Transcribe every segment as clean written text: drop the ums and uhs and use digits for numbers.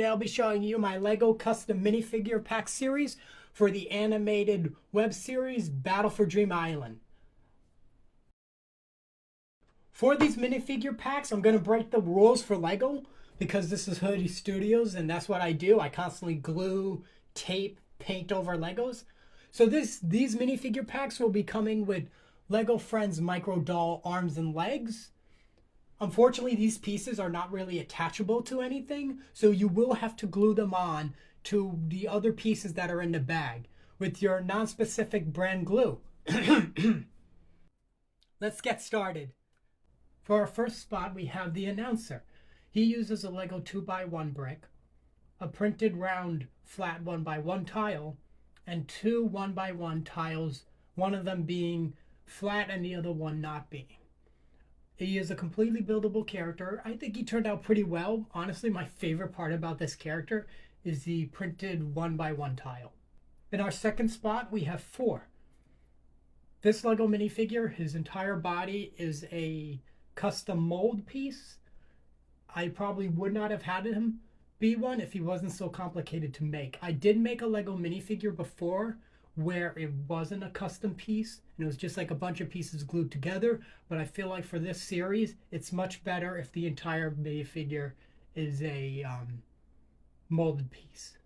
today I'll be showing you my Lego custom minifigure pack series for the animated web series Battle for Dream Island. For these minifigure packs, I'm going to break the rules for Lego because this is Hoodie Studios and that's what I do. I constantly glue, tape, paint over Legos. So these minifigure packs will be coming with Lego Friends micro doll arms and legs. Unfortunately, these pieces are not really attachable to anything, so you will have to glue them on to the other pieces that are in the bag with your non-specific brand glue. Let's get started. For our first spot, we have the announcer. He uses a Lego 2x1 brick, a printed round flat 1x1 tile, and two 1x1 tiles, one of them being flat and the other one not being. He is a completely buildable character. I think he turned out pretty well. Honestly, my favorite part about this character is the printed 1x1 tile. In our second spot, we have 4. This Lego minifigure, his entire body is a custom mold piece. I probably would not have had him be one if he wasn't so complicated to make. I did make a Lego minifigure before where it wasn't a custom piece and it was just like a bunch of pieces glued together, but I feel like for this series it's much better if the entire minifigure is a molded piece.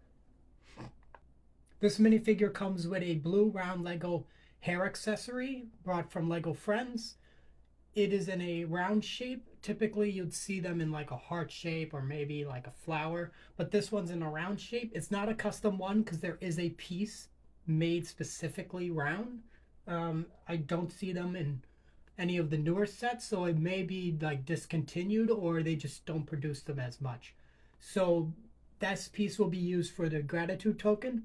This minifigure comes with a blue round Lego hair accessory brought from Lego Friends. It is in a round shape. Typically you'd see them in like a heart shape or maybe like a flower, but this one's in a round shape. It's not a custom one because there is a piece made specifically round. I don't see them in any of the newer sets, so it may be like discontinued or they just don't produce them as much. So that piece will be used for the gratitude token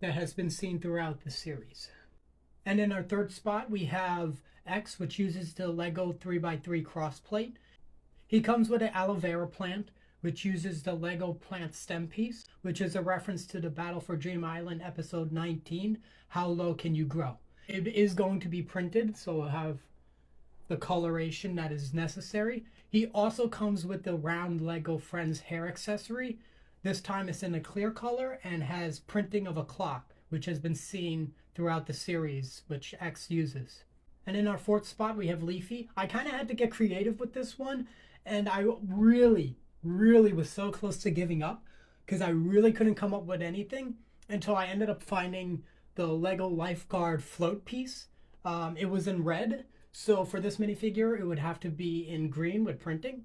that has been seen throughout the series. And in our third spot we have X, which uses the Lego 3x3 cross plate. He comes with an aloe vera plant, which uses the Lego plant stem piece, which is a reference to the Battle for Dream Island episode 19, How Low Can You Grow? It is going to be printed, so we'll have the coloration that is necessary. He also comes with the round Lego Friends hair accessory. This time it's in a clear color and has printing of a clock, which has been seen throughout the series, which X uses. And in our fourth spot, we have Leafy. I kind of had to get creative with this one, and I really was so close to giving up because I really couldn't come up with anything until I ended up finding the Lego Lifeguard float piece. It was in red, so for this minifigure, it would have to be in green with printing.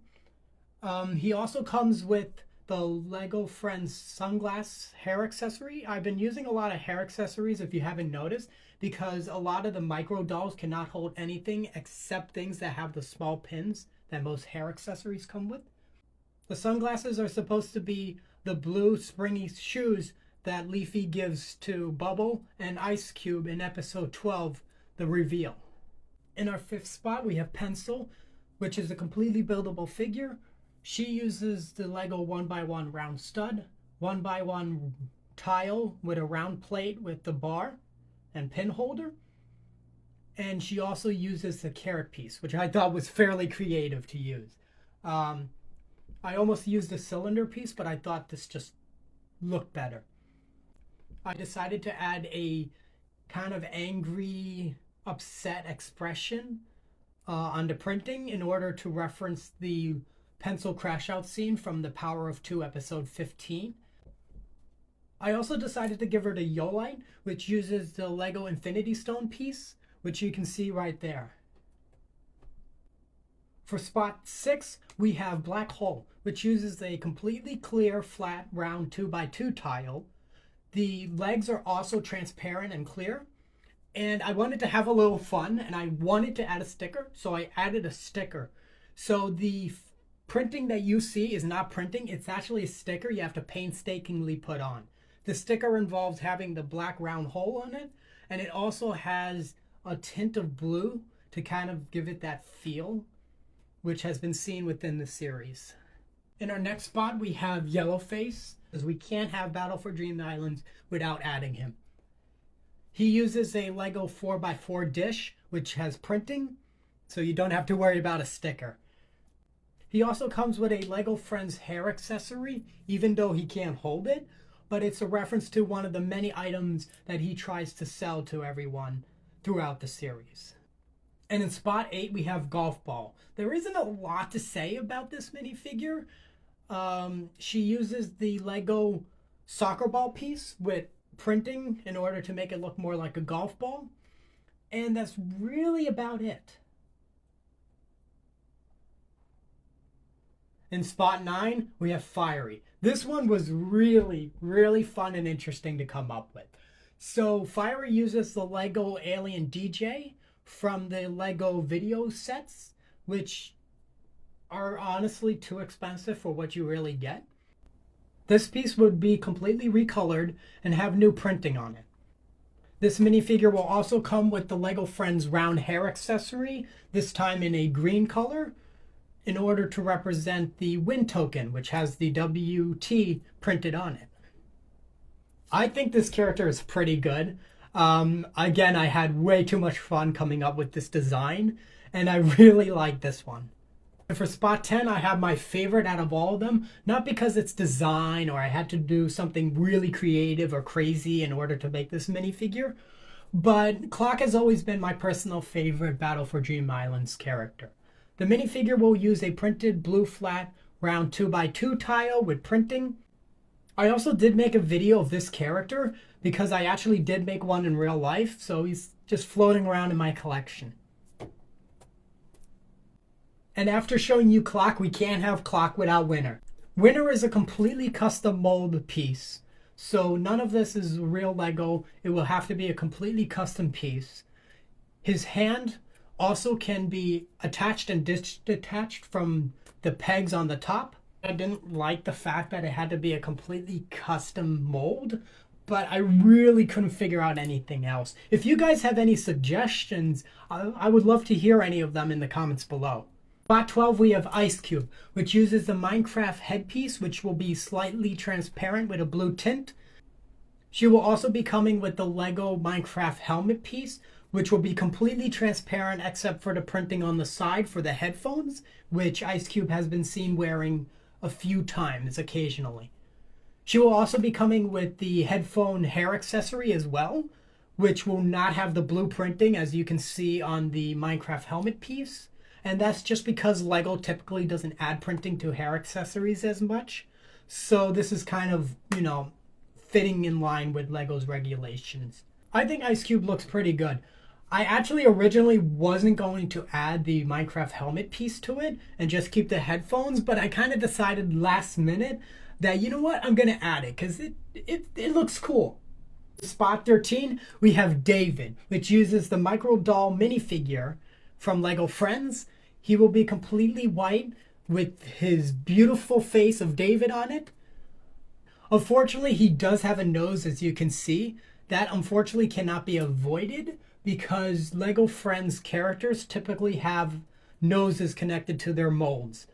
He also comes with the Lego Friends sunglass hair accessory. I've been using a lot of hair accessories, if you haven't noticed, because a lot of the micro dolls cannot hold anything except things that have the small pins that most hair accessories come with. The sunglasses are supposed to be the blue springy shoes that Leafy gives to Bubble and Ice Cube in episode 12, The Reveal. In our fifth spot, we have Pencil, which is a completely buildable figure. She uses the Lego 1x1 round stud, 1x1 tile with a round plate with the bar and pin holder. And she also uses the carrot piece, which I thought was fairly creative to use. I almost used the cylinder piece, but I thought this just looked better. I decided to add a kind of angry, upset expression on the printing in order to reference the pencil crash out scene from the Power of Two episode 15. I also decided to give her the Yolite, which uses the Lego Infinity Stone piece, which you can see right there. For spot 6, we have Black Hole, which uses a completely clear, flat, round 2x2 tile. The legs are also transparent and clear. And I wanted to have a little fun, and I wanted to add a sticker, so I added a sticker. So the printing that you see is not printing, it's actually a sticker you have to painstakingly put on. The sticker involves having the black round hole on it, and it also has a tint of blue to kind of give it that feel, which has been seen within the series. In our next spot, we have Yellowface, because we can't have Battle for Dream Island without adding him. He uses a Lego 4x4 dish, which has printing, so you don't have to worry about a sticker. He also comes with a Lego Friends hair accessory, even though he can't hold it, but it's a reference to one of the many items that he tries to sell to everyone throughout the series. And in spot 8, we have Golf Ball. There isn't a lot to say about this minifigure. She uses the Lego soccer ball piece with printing in order to make it look more like a golf ball. And that's really about it. In spot 9, we have Fiery. This one was really, really fun and interesting to come up with. So Fiery uses the Lego Alien DJ from the Lego video sets, which are honestly too expensive for what you really get. This piece would be completely recolored and have new printing on it. This minifigure will also come with the Lego Friends round hair accessory, this time in a green color, in order to represent the win token, which has the WT printed on it. I think this character is pretty good. Again, I had way too much fun coming up with this design, and I really like this one. And for spot 10, I have my favorite out of all of them, not because it's design or I had to do something really creative or crazy in order to make this minifigure, but Clock has always been my personal favorite Battle for Dream Island's character. The minifigure will use a printed blue flat round 2x2 tile with printing. I also did make a video of this character because I actually did make one in real life, so he's just floating around in my collection. And after showing you Clock, we can't have Clock without Winner. Winner is a completely custom mold piece, so none of this is real Lego. It will have to be a completely custom piece. His hand also can be attached and detached from the pegs on the top. I didn't like the fact that it had to be a completely custom mold, but I really couldn't figure out anything else. If you guys have any suggestions, I would love to hear any of them in the comments below. Spot 12, we have Ice Cube, which uses the Minecraft headpiece, which will be slightly transparent with a blue tint. She will also be coming with the Lego Minecraft helmet piece, which will be completely transparent except for the printing on the side for the headphones, which Ice Cube has been seen wearing a few times occasionally. She will also be coming with the headphone hair accessory as well, which will not have the blue printing as you can see on the Minecraft helmet piece. And that's just because Lego typically doesn't add printing to hair accessories as much. So this is kind of, fitting in line with Lego's regulations. I think Ice Cube looks pretty good. I actually originally wasn't going to add the Minecraft helmet piece to it and just keep the headphones, but I kind of decided last minute that, you know what, I'm going to add it because it looks cool. Spot 13, we have David, which uses the Micro Doll minifigure from Lego Friends. He will be completely white with his beautiful face of David on it. Unfortunately, he does have a nose, as you can see. That unfortunately cannot be avoided because Lego Friends characters typically have noses connected to their molds.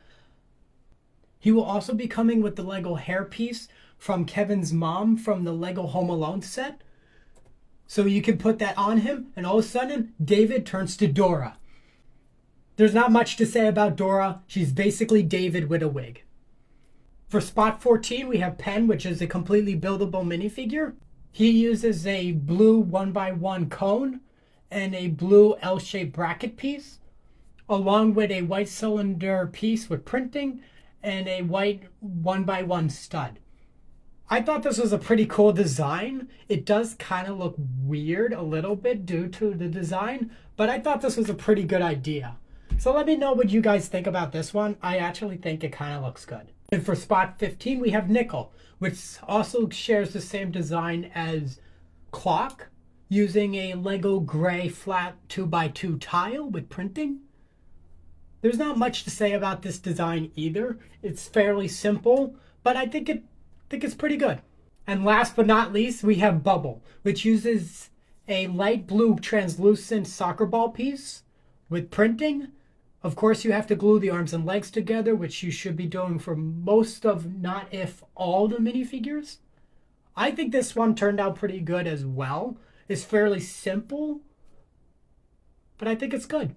He will also be coming with the Lego hairpiece from Kevin's mom from the Lego Home Alone set. So you can put that on him and all of a sudden, David turns to Dora. There's not much to say about Dora. She's basically David with a wig. For spot 14, we have Pen, which is a completely buildable minifigure. He uses a blue 1x1 cone and a blue L-shaped bracket piece, along with a white cylinder piece with printing and a white 1x1 stud. I thought this was a pretty cool design. It does kind of look weird a little bit due to the design, but I thought this was a pretty good idea. So let me know what you guys think about this one. I actually think it kind of looks good. And for spot 15, we have Nickel, which also shares the same design as Clock, using a Lego gray flat 2x2 tile with printing. There's not much to say about this design either. It's fairly simple, but I think it's pretty good. And last but not least, we have Bubble, which uses a light blue translucent soccer ball piece with printing. Of course, you have to glue the arms and legs together, which you should be doing for most of, not if all, the minifigures. I think this one turned out pretty good as well. It's fairly simple, but I think it's good.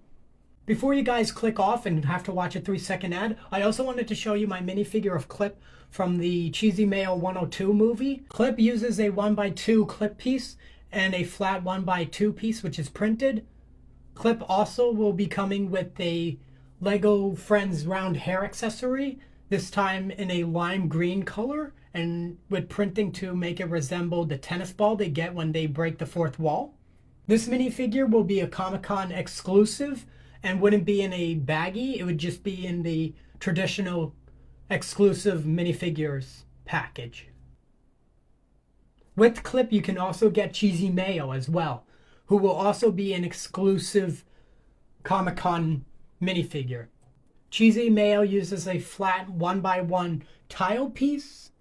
Before you guys click off and have to watch a 3-second ad, I also wanted to show you my minifigure of Clip from the Cheesy Mayo 102 movie. Clip uses a 1x2 clip piece and a flat 1x2 piece, which is printed. Clip also will be coming with a Lego Friends round hair accessory, this time in a lime green color, and with printing to make it resemble the tennis ball they get when they break the fourth wall. This minifigure will be a Comic-Con exclusive and wouldn't be in a baggie. It would just be in the traditional exclusive minifigures package. With Clip, you can also get Cheesy Mayo as well, who will also be an exclusive Comic-Con minifigure. Cheesy Mayo uses a flat 1x1 tile piece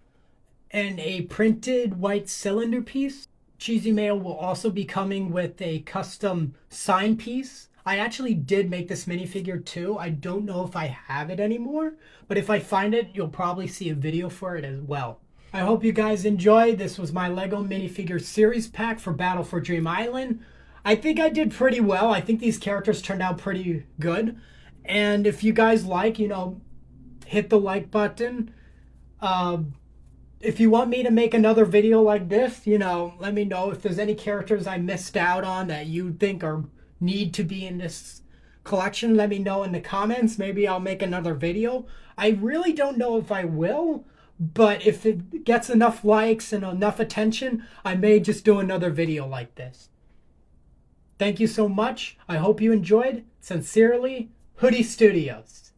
and a printed white cylinder piece. Cheesy Mayo will also be coming with a custom sign piece. I actually did make this minifigure too. I don't know if I have it anymore, but if I find it, you'll probably see a video for it as well. I hope you guys enjoyed. This was my Lego minifigure series pack for Battle for Dream Island. I think I did pretty well. I think these characters turned out pretty good. And if you guys like, hit the like button. If you want me to make another video like this, let me know. If there's any characters I missed out on that you think need to be in this collection, let me know in the comments. Maybe I'll make another video. I really don't know if I will, but if it gets enough likes and enough attention, I may just do another video like this. Thank you so much. I hope you enjoyed. Sincerely, Hoodie Studios.